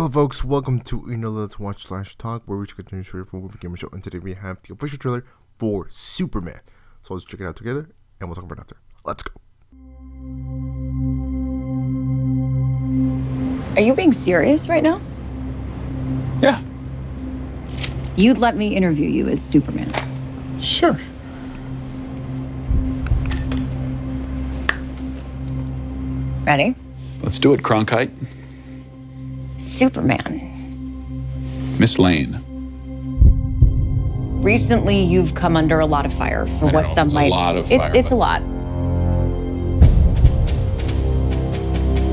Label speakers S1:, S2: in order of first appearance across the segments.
S1: Hello folks, welcome to Let's Watch / Talk, where we check out the news for Movie Gamer Show, and today we have the official trailer for Superman. So let's check it out together, and we'll talk about it after. Let's go.
S2: Are you being serious right now?
S3: Yeah.
S2: You'd let me interview you as Superman.
S3: Sure.
S2: Ready?
S3: Let's do it, Cronkite.
S2: Superman.
S3: Miss Lane.
S2: Recently, you've come under a lot of fire for
S3: I
S2: what
S3: know,
S2: some
S3: it's a
S2: might.
S3: lot of
S2: It's
S3: fire,
S2: a lot.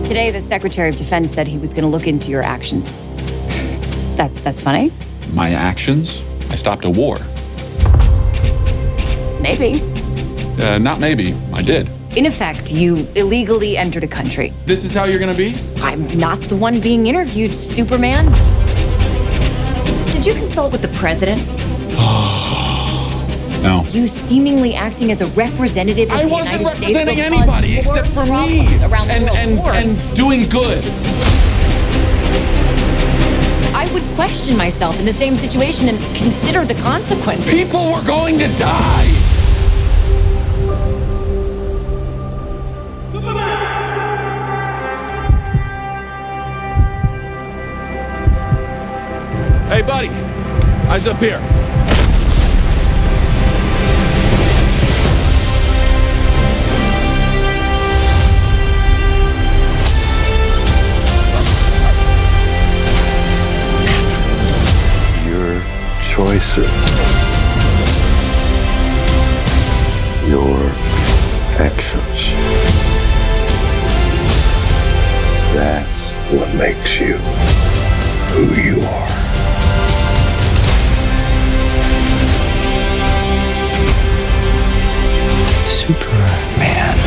S2: Today, the Secretary of Defense said he was going to look into your actions. That's funny?
S3: My actions? I stopped a war.
S2: Maybe.
S3: Not maybe. I did.
S2: In effect, you illegally entered a country.
S3: This is how you're gonna be?
S2: I'm not the one being interviewed, Superman. Did you consult with the president?
S3: No.
S2: You seemingly acting as a representative of
S3: I
S2: the
S3: wasn't
S2: United States
S3: representing
S2: will cause
S3: anybody
S2: more
S3: except for me.
S2: problems around the world.
S3: And doing good.
S2: I would question myself in the same situation and consider the consequences.
S3: People were going to die. Hey, buddy. Eyes up here.
S4: Your choices, your actions. That's what makes you who you are.
S5: Superman.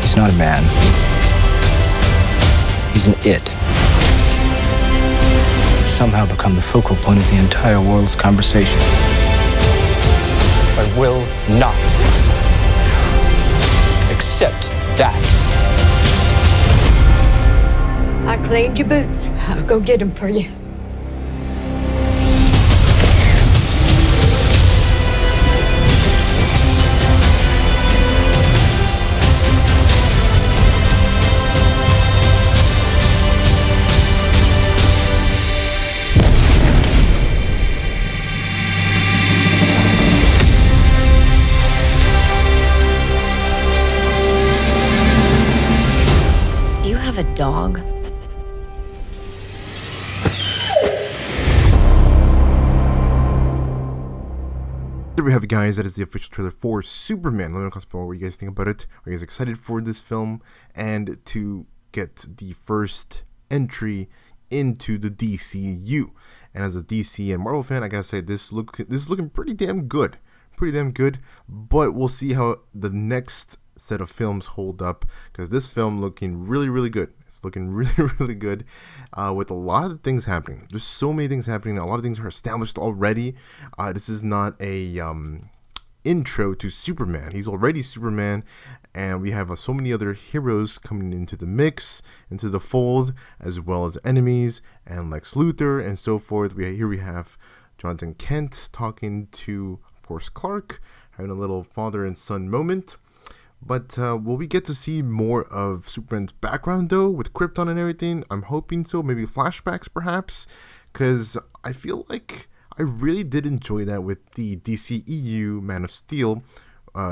S5: He's not a man. He's an it. He's somehow become the focal point of the entire world's conversation. I will not accept that.
S6: I cleaned your boots. I'll go get them for you.
S2: You have a dog?
S1: There we have it, guys. That is the official trailer for Superman. Let me know what you guys think about it. Are you guys excited for this film and to get the first entry into the DCU? And as a DC and Marvel fan, I gotta say this is looking pretty damn good. But we'll see how the next set of films hold up, because this film looking really good. It's looking really good, with a lot of things happening. There's so many things happening. A lot of things are established already. This is not a intro to Superman. He's already Superman, and we have so many other heroes coming into the mix, into the fold, as well as enemies and Lex Luthor and so forth. We have Jonathan Kent talking to, of course, Clark, having a little father and son moment. But will we get to see more of Superman's background, though, with Krypton and everything? I'm hoping so. Maybe flashbacks, perhaps, because I feel like I really did enjoy that with the DCEU Man of Steel,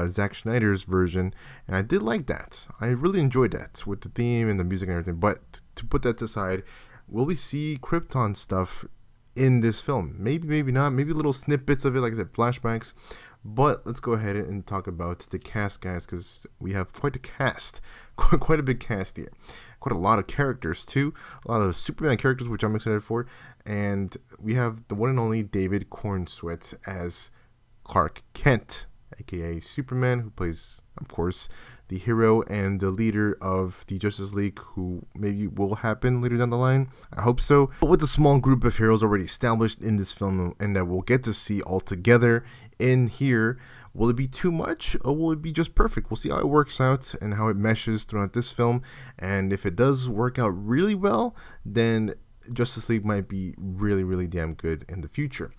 S1: Zack Snyder's version, and I did like that. I really enjoyed that with the theme and the music and everything. But to put that aside, will we see Krypton stuff in this film? Maybe not. Maybe little snippets of it, like I said, flashbacks. But let's go ahead and talk about the cast, guys, because we have quite a cast, quite a big cast here, quite a lot of characters too, a lot of Superman characters, which I'm excited for. And we have the one and only David Cornsweet as Clark Kent, aka Superman, who plays, of course, the hero and the leader of the Justice League, who maybe will happen later down the line. I hope so. But with a small group of heroes already established in this film and that we'll get to see all together in here, Will it be too much, or will it be just perfect? We'll see how it works out and how it meshes throughout this film. And if it does work out really well, then Justice League might be really, really damn good in the future.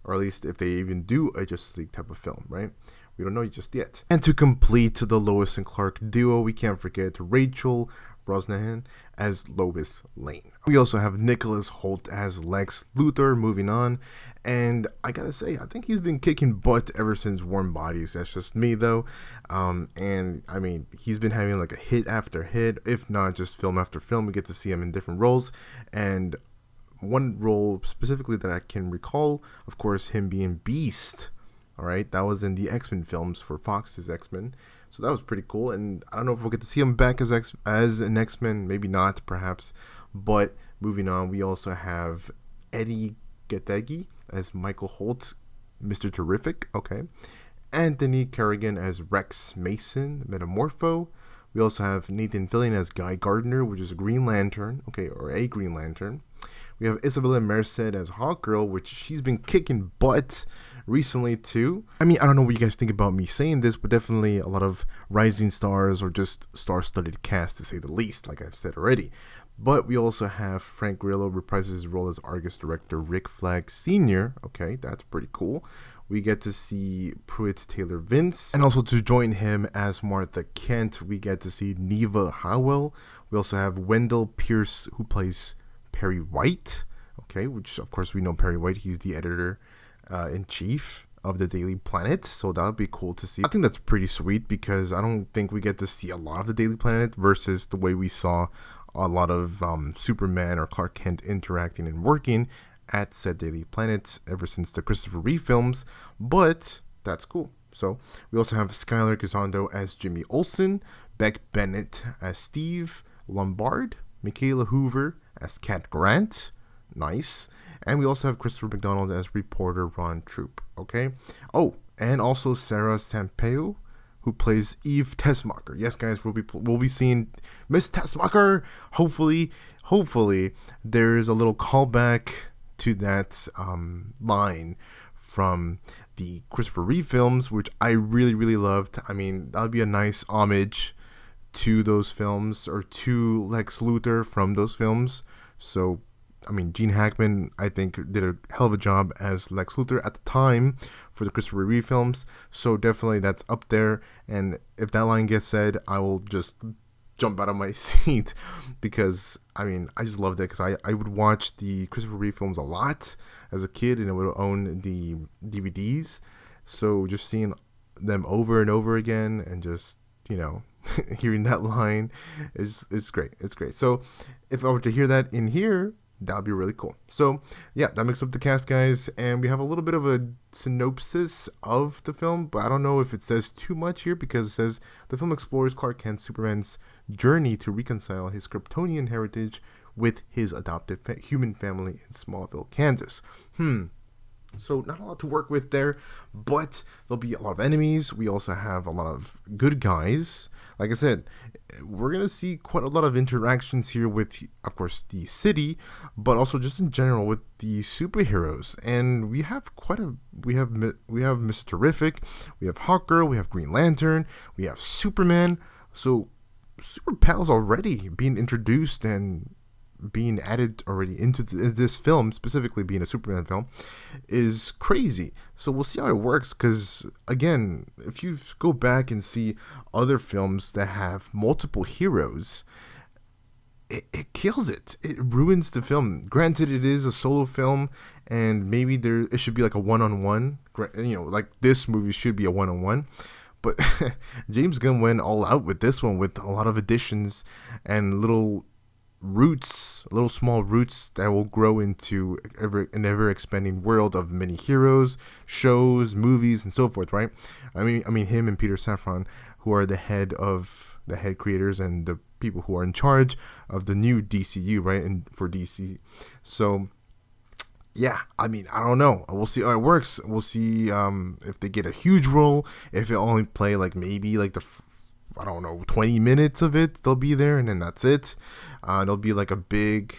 S1: Or at least if they even do a Justice League type of film, right? We don't know just yet. And to complete the Lois and Clark duo, we can't forget Rachel Brosnahan as Lois Lane. We also have Nicholas Hoult as Lex Luthor, moving on. And I gotta say, I think he's been kicking butt ever since Warm Bodies. That's just me, though. And I mean, he's been having like a hit after hit, if not just film after film. We get to see him in different roles. And one role specifically that I can recall, of course, him being Beast. All right, that was in the X-Men films for Fox's X-Men. So that was pretty cool, and I don't know if we'll get to see him back as an X-Men, maybe not, perhaps. But moving on, we also have Eddie Gattegi as Michael Holt, Mr. Terrific, okay. Anthony Kerrigan as Rex Mason, Metamorpho. We also have Nathan Fillion as Guy Gardner, which is a Green Lantern, okay, or a Green Lantern. We have Isabella Merced as Hawkgirl, which she's been kicking butt recently too. I mean, I don't know what you guys think about me saying this, but definitely a lot of rising stars or just star-studded cast, to say the least, like I've said already. But we also have Frank Grillo reprises his role as Argus director Rick Flag Sr. Okay, that's pretty cool. We get to see Pruitt Taylor Vince, and also to join him as Martha Kent, we get to see Neva Howell. We also have Wendell Pierce, who plays Perry White, okay, which of course we know Perry White, he's the editor in chief of the Daily Planet, so that would be cool to see. I think that's pretty sweet because I don't think we get to see a lot of the Daily Planet versus the way we saw a lot of Superman or Clark Kent interacting and working at said Daily Planet ever since the Christopher Reeve films, but that's cool. So we also have Skylar Gisondo as Jimmy Olsen, Beck Bennett as Steve Lombard, Michaela Hoover as Cat Grant, nice, and we also have Christopher McDonald as reporter Ron Troop, okay. Oh, and also Sarah Sampaio, who plays Eve Tessmacher. Yes, guys, we'll be seeing Miss Tessmacher. Hopefully, there's a little callback to that line from the Christopher Reeve films, which I really loved. I mean, that would be a nice homage to those films, or to Lex Luthor from those films. So, I mean, Gene Hackman, I think, did a hell of a job as Lex Luthor at the time for the Christopher Reeve films. So definitely that's up there. And if that line gets said, I will just jump out of my seat because, I mean, I just loved it because I would watch the Christopher Reeve films a lot as a kid, and I would own the DVDs. So just seeing them over and over again and just, you know, hearing that line is great. It's great. So if I were to hear that in here, that would be really cool. So yeah, that makes up the cast, guys, and we have a little bit of a synopsis of the film, but I don't know if it says too much here because it says the film explores Clark Kent, Superman's journey to reconcile his Kryptonian heritage with his adopted human family in Smallville, Kansas. So not a lot to work with there, but there'll be a lot of enemies. We also have a lot of good guys. Like I said, we're going to see quite a lot of interactions here with, of course, the city, but also just in general with the superheroes. And we have we have Mr. Terrific, we have Hawkgirl, we have Green Lantern, we have Superman. So super pals already being introduced and being added already into this film, specifically being a Superman film, is crazy. So we'll see how it works, because again, if you go back and see other films that have multiple heroes, it kills it. It ruins the film. Granted, it is a solo film, and maybe it should be like a one-on-one, you know, like this movie should be a one-on-one. But James Gunn went all out with this one with a lot of additions and little small roots that will grow into an ever expanding world of many heroes, shows, movies, and so forth, right? I mean him and Peter Safran, who are the head creators and the people who are in charge of the new DCU, right? And for DC. So yeah, I mean, I don't know. We'll see how it works. We'll see if they get a huge role, if it only play like maybe like 20 minutes of it, they'll be there, and then that's it. There'll be like a big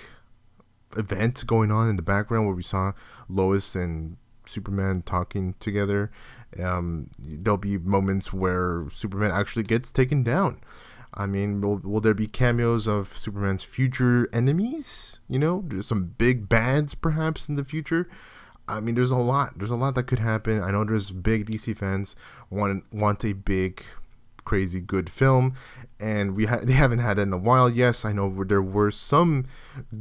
S1: event going on in the background where we saw Lois and Superman talking together There'll be moments where Superman actually gets taken down. I mean, will there be cameos of Superman's future enemies? You know, there's some big bads perhaps in the future. I mean, there's a lot. There's a lot that could happen. I know there's big DC fans want a big, crazy good film, and they haven't had it in a while. Yes, I know there were some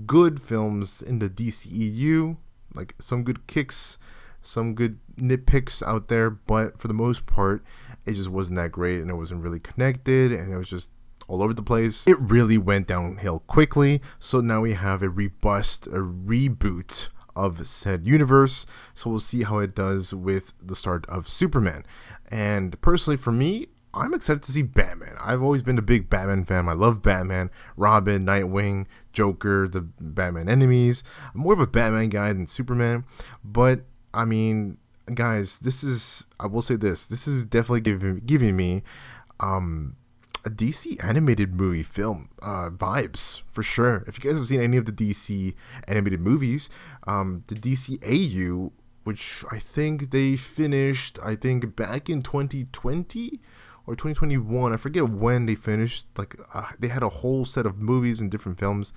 S1: good films in the DCEU, like some good kicks, some good nitpicks out there, but for the most part, it just wasn't that great, and it wasn't really connected, and it was just all over the place. It really went downhill quickly, so now we have a reboot of said universe, so we'll see how it does with the start of Superman. And personally for me, I'm excited to see Batman. I've always been a big Batman fan. I love Batman, Robin, Nightwing, Joker, the Batman enemies. I'm more of a Batman guy than Superman, but I mean, guys, I will say this is definitely giving me a DC animated movie film vibes, for sure. If you guys have seen any of the DC animated movies, the DCAU, which I think they finished, back in 2020 or 2021, I forget when they finished. Like they had a whole set of movies and different films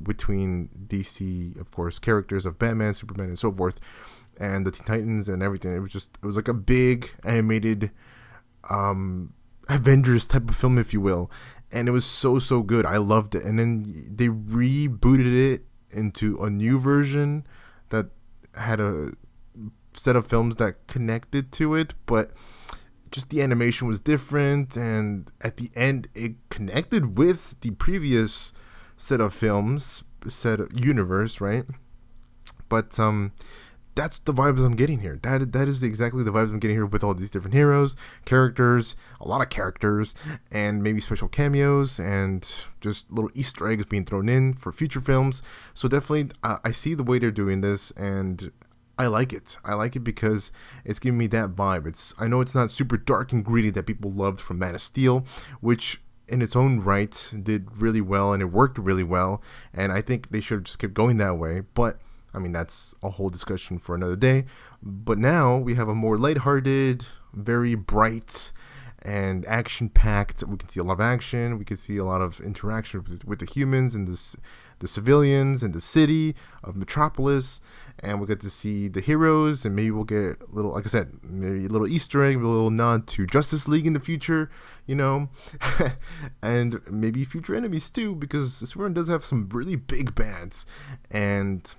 S1: between DC, of course, characters of Batman, Superman, and so forth, and the Teen Titans and everything. It was like a big animated Avengers type of film, if you will, and it was so good. I loved it. And then they rebooted it into a new version that had a set of films that connected to it, but just the animation was different, and at the end it connected with the previous set of films, set of universe, right? But that's the vibes I'm getting here. That is exactly the vibes I'm getting here with all these different heroes, characters, a lot of characters, and maybe special cameos and just little Easter eggs being thrown in for future films. So definitely, I see the way they're doing this, and I like it. I like it because it's giving me that vibe. I know it's not super dark and gritty that people loved from Man of Steel, which in its own right did really well and it worked really well, and I think they should have just kept going that way. But I mean, that's a whole discussion for another day. But now we have a more lighthearted, very bright, and action-packed. We can see a lot of action. We can see a lot of interaction with the humans and the civilians and the city of Metropolis. And we get to see the heroes, and maybe we'll get a little, like I said, maybe a little Easter egg, a little nod to Justice League in the future, you know, and maybe future enemies too, because Superman does have some really big bads, and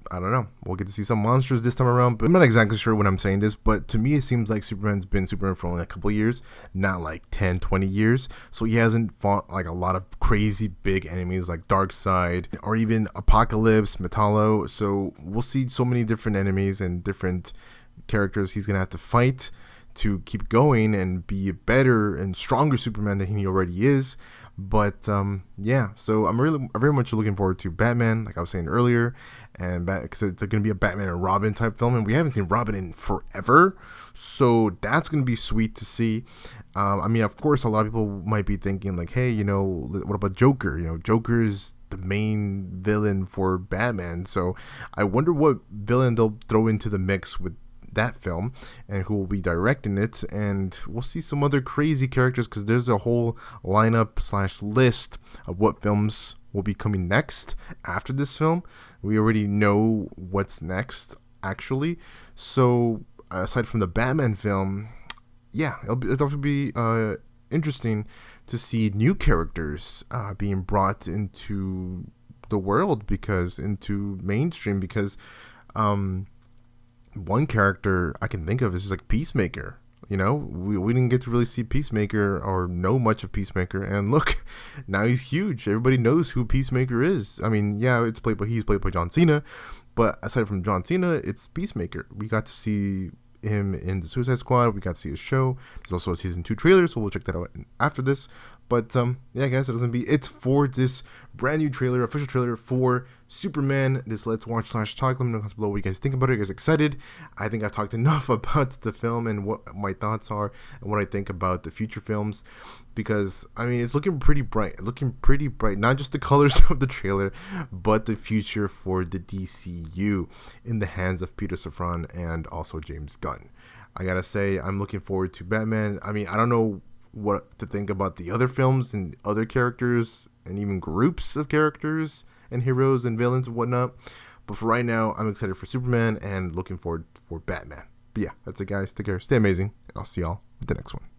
S1: I don't know. We'll get to see some monsters this time around, but I'm not exactly sure when I'm saying this, but to me it seems like Superman's been Superman for only a couple of years, not like 10, 20 years. So he hasn't fought like a lot of crazy big enemies like Darkseid or even Apocalypse, Metallo. So we'll see so many different enemies and different characters he's going to have to fight to keep going and be a better and stronger Superman than he already is. But yeah, so I'm very much looking forward to Batman, like I was saying earlier, and because it's going to be a Batman and Robin type film, and we haven't seen Robin in forever, so that's going to be sweet to see. I mean, of course, a lot of people might be thinking like, hey, you know, what about Joker? You know, Joker is the main villain for Batman, so I wonder what villain they'll throw into the mix with that film and who will be directing it. And we'll see some other crazy characters, because there's a whole lineup / list of what films will be coming next after this film. We already know what's next, actually. So aside from the Batman film, yeah, it'll definitely be interesting to see new characters being brought into the world, into mainstream, because one character I can think of is like Peacemaker. You know, we didn't get to really see Peacemaker or know much of Peacemaker, and look, now he's huge. Everybody knows who Peacemaker is. I mean, yeah, he's played by John Cena, but aside from John Cena, it's Peacemaker. We got to see him in the Suicide Squad. We got to see his show. There's also a season 2 trailer, so we'll check that out after this. But yeah, guys, it's for this brand new trailer, official trailer for Superman. This Let's Watch / Talk. Let me know in the comments below what you guys think about it. Are you guys excited? I think I've talked enough about the film and what my thoughts are and what I think about the future films, because I mean, it's looking pretty bright. Not just the colors of the trailer, but the future for the DCU in the hands of Peter Safran and also James Gunn. I gotta say, I'm looking forward to Batman. I mean, I don't know what to think about the other films and other characters and even groups of characters and heroes and villains and whatnot. But for right now, I'm excited for Superman and looking forward for Batman. But yeah, that's it, guys. Take care. Stay amazing. And I'll see y'all at the next one.